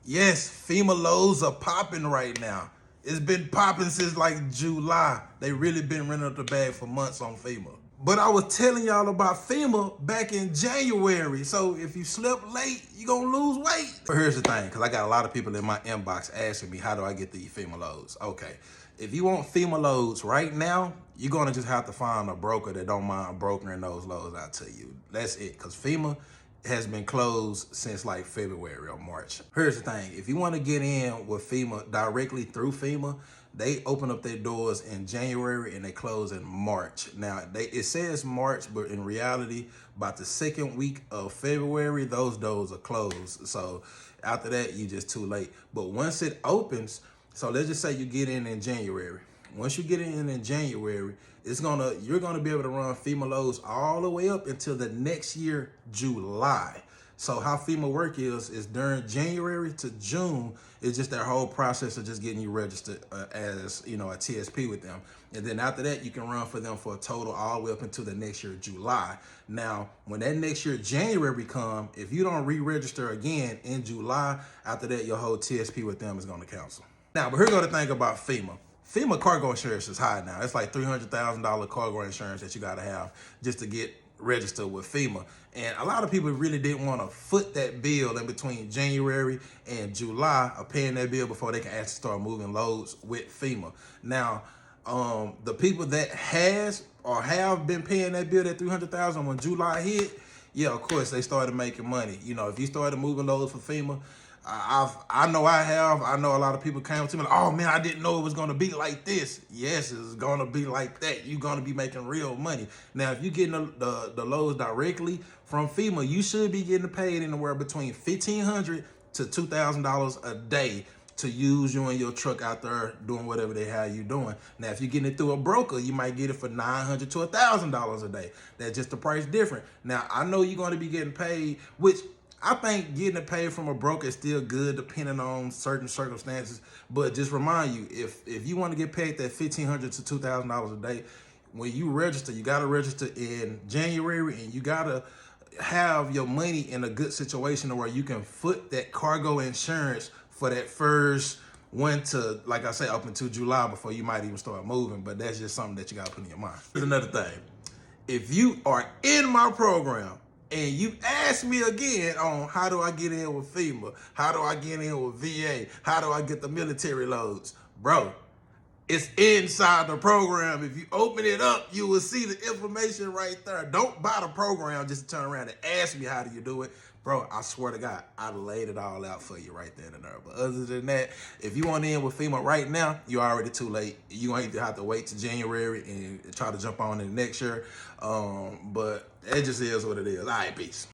Yes, FEMA loads are popping right now. It's been popping since like July. They really been running up the bag for months on FEMA. But I was telling y'all about FEMA back in January. So if you slept late, you gonna lose weight. But here's the thing, because I got a lot of people in my inbox asking me, how do I get these FEMA loads? Okay, if you want FEMA loads right now, you're gonna just have to find a broker that don't mind brokering those loads out to you. That's it, because FEMA has been closed since like February or March. Here's the thing, if you want to get in with FEMA directly through FEMA, they open up their doors in January and they close in March. Now, it says March, but in reality, about the second week of February, those doors are closed. So after that, you just too late. But once it opens, so let's just say you get in January. Once you get in January, you're gonna be able to run FEMA loads all the way up until the next year, July. So how FEMA work is during January to June, it's just their whole process of just getting you registered as a TSP with them. And then after that, you can run for them for a total all the way up until the next year, July. Now, when that next year, January come, if you don't re-register again in July, after that, your whole TSP with them is gonna cancel. Now, but here's the thing about FEMA. FEMA cargo insurance is high now. It's like $300,000 cargo insurance that you gotta have just to get registered with FEMA. And a lot of people really didn't want to foot that bill in between January and July of paying that bill before they can actually start moving loads with FEMA. Now, the people that have been paying that bill, that $300,000 when July hit, yeah, of course they started making money. If you started moving loads for FEMA, I know a lot of people came to me like, oh man, I didn't know it was gonna be like this. Yes, it's gonna be like that. You're gonna be making real money. Now, if you're getting the loads directly from FEMA, you should be getting paid anywhere between $1,500 to $2,000 a day to use you and your truck out there doing whatever they have you doing. Now, if you're getting it through a broker, you might get it for $900 to $1,000 a day. That's just the price different. Now, I know you're gonna be getting paid, which I think getting it paid from a broker is still good depending on certain circumstances. But just remind you, if you want to get paid that $1,500 to $2,000 a day, when you register, you got to register in January, and you got to have your money in a good situation where you can foot that cargo insurance for that first one to, like I say, up until July before you might even start moving. But that's just something that you got to put in your mind. Here's another thing. If you are in my program, and you ask me again on how do I get in with FEMA, how do I get in with VA, how do I get the military loads, bro, it's inside the program. If you open it up, you will see the information right there. Don't buy the program just to turn around and ask me how do you do it. Bro, I swear to God, I laid it all out for you right then and there. But other than that, if you want in with FEMA right now, you're already too late. You ain't have to wait to January and try to jump on in next year. But it just is what it is. All right, peace.